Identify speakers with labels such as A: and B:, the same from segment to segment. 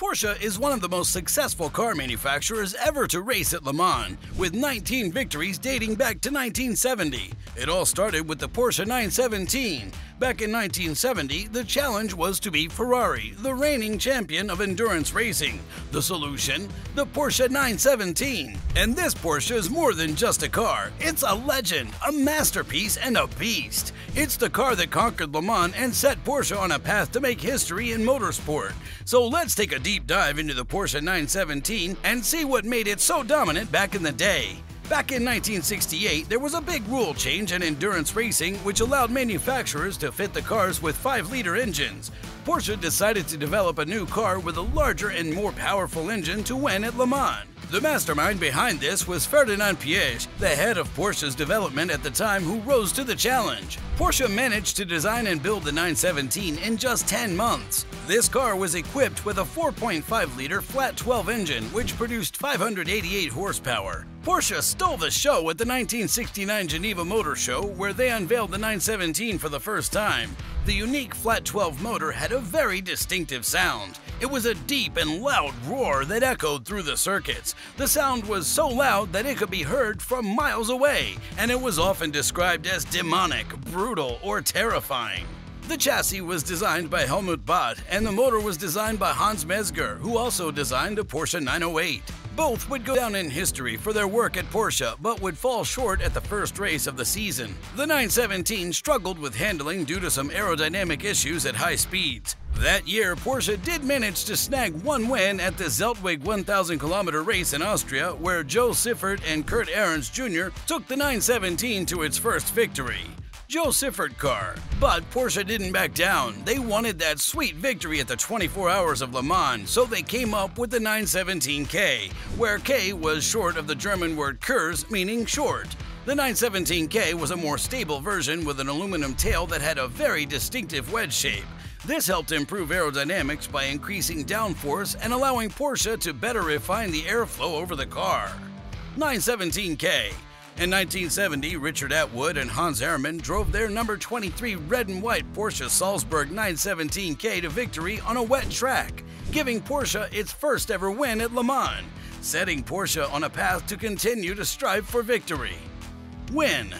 A: Porsche is one of the most successful car manufacturers ever to race at Le Mans, with 19 victories dating back to 1970. It all started with the Porsche 917. Back in 1970, the challenge was to beat Ferrari, the reigning champion of endurance racing. The solution? The Porsche 917. And this Porsche is more than just a car. It's a legend, a masterpiece, and a beast. It's the car that conquered Le Mans and set Porsche on a path to make history in motorsport. So let's take a deep dive into the Porsche 917 and see what made it so dominant back in the day. Back in 1968, there was a big rule change in endurance racing which allowed manufacturers to fit the cars with 5-liter engines. Porsche decided to develop a new car with a larger and more powerful engine to win at Le Mans. The mastermind behind this was Ferdinand Piëch, the head of Porsche's development at the time, who rose to the challenge. Porsche managed to design and build the 917 in just 10 months. This car was equipped with a 4.5-liter flat 12 engine which produced 588 horsepower. Porsche stole the show at the 1969 Geneva Motor Show, where they unveiled the 917 for the first time. The unique flat 12 motor had a very distinctive sound. It was a deep and loud roar that echoed through the circuits. The sound was so loud that it could be heard from miles away, and it was often described as demonic, brutal, or terrifying. The chassis was designed by Helmut Bott, and the motor was designed by Hans Mezger, who also designed a Porsche 908. Both would go down in history for their work at Porsche, but would fall short at the first race of the season. The 917 struggled with handling due to some aerodynamic issues at high speeds. That year, Porsche did manage to snag one win at the Zeltweg 1,000-kilometer race in Austria, where Joe Siffert and Kurt Ahrens Jr. took the 917 to its first victory. Joe Siffert car. But Porsche didn't back down. They wanted that sweet victory at the 24 Hours of Le Mans, so they came up with the 917K, where K was short of the German word Kurs, meaning short. The 917K was a more stable version with an aluminum tail that had a very distinctive wedge shape. This helped improve aerodynamics by increasing downforce and allowing Porsche to better refine the airflow over the car. 917K. In 1970, Richard Atwood and Hans Herrmann drove their number 23 red and white Porsche Salzburg 917K to victory on a wet track, giving Porsche its first ever win at Le Mans, setting Porsche on a path to continue to strive for victory. Win.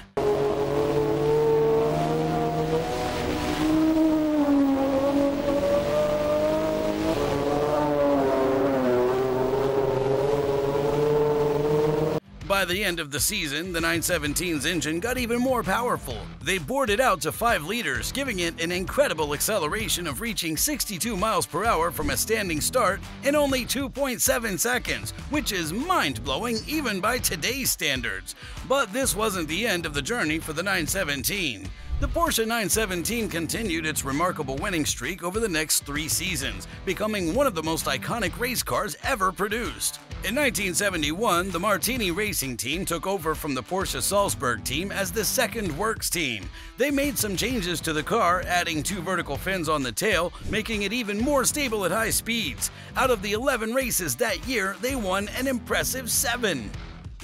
A: By the end of the season, the 917's engine got even more powerful. They bored it out to 5 liters, giving it an incredible acceleration of reaching 62 miles per hour from a standing start in only 2.7 seconds, which is mind-blowing even by today's standards. But this wasn't the end of the journey for the 917. The Porsche 917 continued its remarkable winning streak over the next 3 seasons, becoming one of the most iconic race cars ever produced. In 1971, the Martini racing team took over from the Porsche Salzburg team as the second works team. They made some changes to the car, adding 2 vertical fins on the tail, making it even more stable at high speeds. Out of the 11 races that year, they won an impressive 7.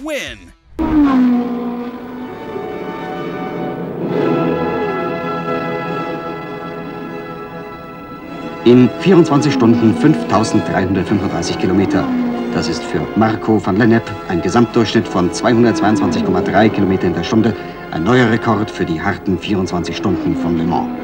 A: Win.
B: In 24 Stunden 5.335 Kilometer. Das ist für Marco van Lennep ein Gesamtdurchschnitt von 222,3 Kilometer in der Stunde, ein neuer Rekord für die harten 24 Stunden von Le Mans.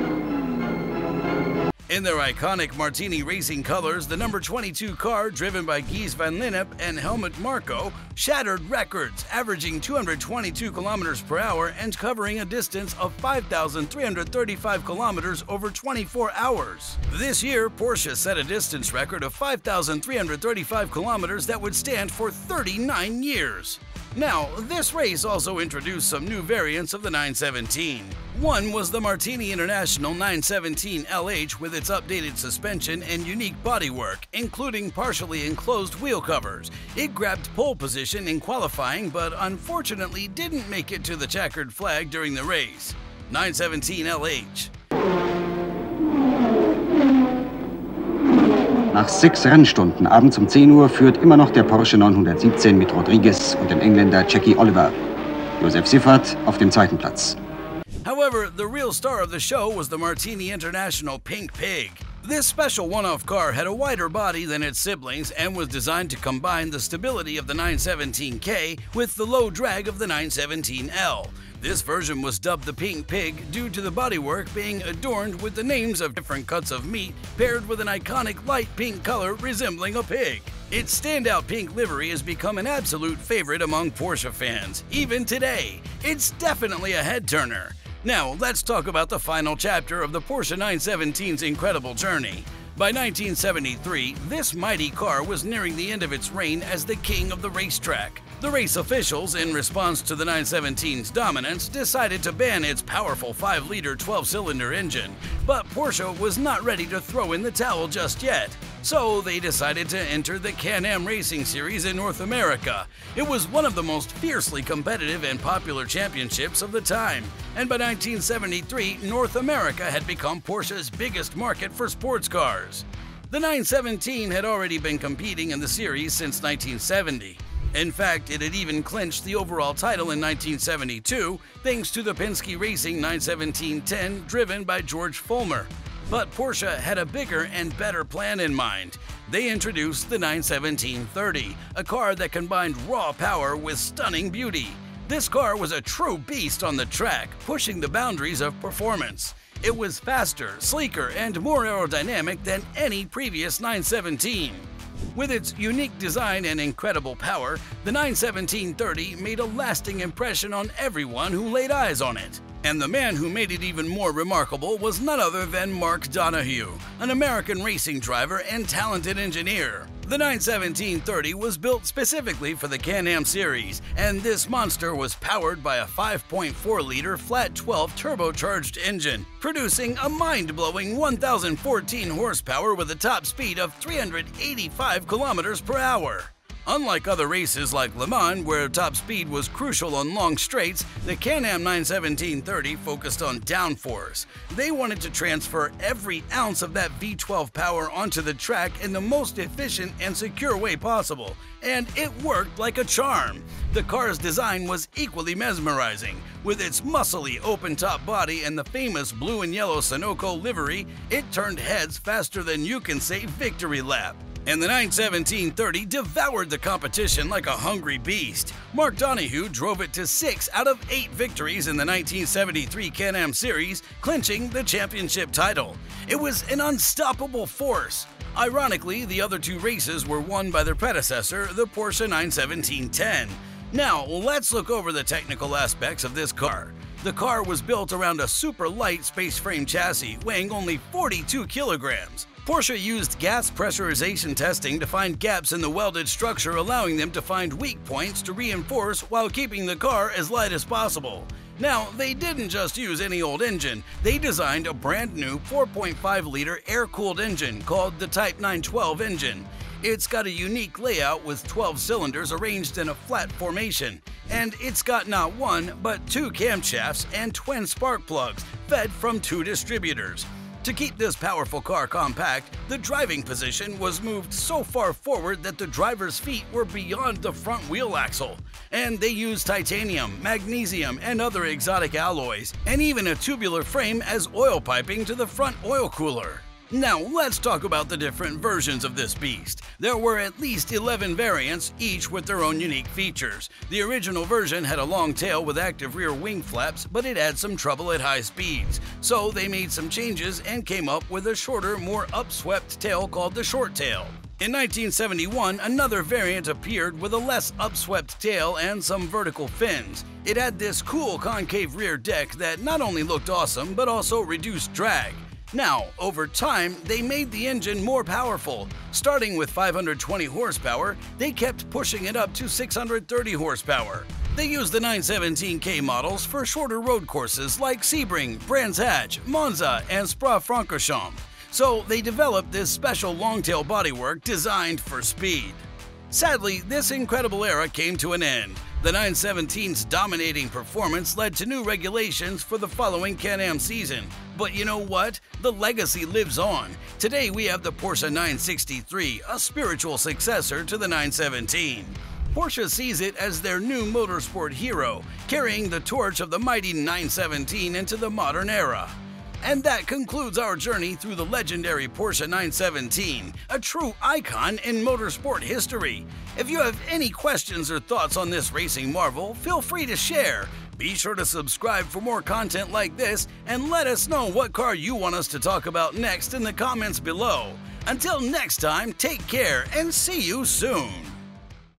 A: In their iconic Martini racing colors, the number 22 car, driven by Guys van Lennep and Helmut Marko, shattered records, averaging 222 kilometers per hour and covering a distance of 5,335 kilometers over 24 hours. This year, Porsche set a distance record of 5,335 kilometers that would stand for 39 years. Now, this race also introduced some new variants of the 917. One was the Martini International 917 LH with its updated suspension and unique bodywork, including partially enclosed wheel covers. It grabbed pole position in qualifying, but unfortunately didn't make it to the checkered flag during the race. 917 LH.
B: Nach 6 Rennstunden abends um 10 Uhr führt immer noch der Porsche 917 mit Rodriguez und dem Engländer Jackie Oliver. Josef Siffert auf dem 2. Platz.
A: However, the real star of the show was the Martini International Pink Pig. This special one-off car had a wider body than its siblings and was designed to combine the stability of the 917K with the low drag of the 917L. This version was dubbed the Pink Pig due to the bodywork being adorned with the names of different cuts of meat paired with an iconic light pink color resembling a pig. Its standout pink livery has become an absolute favorite among Porsche fans, even today. It's definitely a head-turner. Now, let's talk about the final chapter of the Porsche 917's incredible journey. By 1973, this mighty car was nearing the end of its reign as the king of the racetrack. The race officials, in response to the 917's dominance, decided to ban its powerful 5-liter 12-cylinder engine, but Porsche was not ready to throw in the towel just yet. So they decided to enter the Can-Am Racing Series in North America. It was one of the most fiercely competitive and popular championships of the time, and by 1973, North America had become Porsche's biggest market for sports cars. The 917 had already been competing in the series since 1970. In fact, it had even clinched the overall title in 1972, thanks to the Penske Racing 917-10 driven by George Fulmer. But Porsche had a bigger and better plan in mind. They introduced the 917-30, a car that combined raw power with stunning beauty. This car was a true beast on the track, pushing the boundaries of performance. It was faster, sleeker, and more aerodynamic than any previous 917. With its unique design and incredible power, the 917-30 made a lasting impression on everyone who laid eyes on it. And the man who made it even more remarkable was none other than Mark Donahue, an American racing driver and talented engineer. The 917-30 was built specifically for the Can-Am series, and this monster was powered by a 5.4-liter flat 12 turbocharged engine, producing a mind-blowing 1,014 horsepower with a top speed of 385 kilometers per hour. Unlike other races like Le Mans, where top speed was crucial on long straights, the Can-Am 917-30 focused on downforce. They wanted to transfer every ounce of that V12 power onto the track in the most efficient and secure way possible, and it worked like a charm. The car's design was equally mesmerizing. With its muscly open-top body and the famous blue and yellow Sunoco livery, it turned heads faster than you can say victory lap. And the 917-30 devoured the competition like a hungry beast. Mark Donahue drove it to 6 out of 8 victories in the 1973 Can-Am Series, clinching the championship title. It was an unstoppable force. Ironically, the other 2 races were won by their predecessor, the Porsche 917-10. Now, let's look over the technical aspects of this car. The car was built around a super light space frame chassis weighing only 42 kilograms. Porsche used gas pressurization testing to find gaps in the welded structure, allowing them to find weak points to reinforce while keeping the car as light as possible. Now, they didn't just use any old engine. They designed a brand new 4.5-liter air-cooled engine called the Type 912 engine. It's got a unique layout with 12 cylinders arranged in a flat formation, and it's got not 1 but 2 camshafts and twin spark plugs fed from 2 distributors. To keep this powerful car compact, the driving position was moved so far forward that the driver's feet were beyond the front wheel axle. And they used titanium, magnesium, and other exotic alloys, and even a tubular frame as oil piping to the front oil cooler. Now let's talk about the different versions of this beast. There were at least 11 variants, each with their own unique features. The original version had a long tail with active rear wing flaps, but it had some trouble at high speeds. So they made some changes and came up with a shorter, more upswept tail called the short tail. In 1971, another variant appeared with a less upswept tail and some vertical fins. It had this cool concave rear deck that not only looked awesome, but also reduced drag. Now, over time, they made the engine more powerful. Starting with 520 horsepower, they kept pushing it up to 630 horsepower. They used the 917K models for shorter road courses like Sebring, Brands Hatch, Monza, and Spa-Francorchamps. So they developed this special long-tail bodywork designed for speed. Sadly, this incredible era came to an end. The 917's dominating performance led to new regulations for the following Can-Am season. But you know what? The legacy lives on. Today we have the Porsche 963, a spiritual successor to the 917. Porsche sees it as their new motorsport hero, carrying the torch of the mighty 917 into the modern era. And that concludes our journey through the legendary Porsche 917, a true icon in motorsport history. If you have any questions or thoughts on this racing marvel, feel free to share. Be sure to subscribe for more content like this, and let us know what car you want us to talk about next in the comments below. Until next time, take care and see you soon.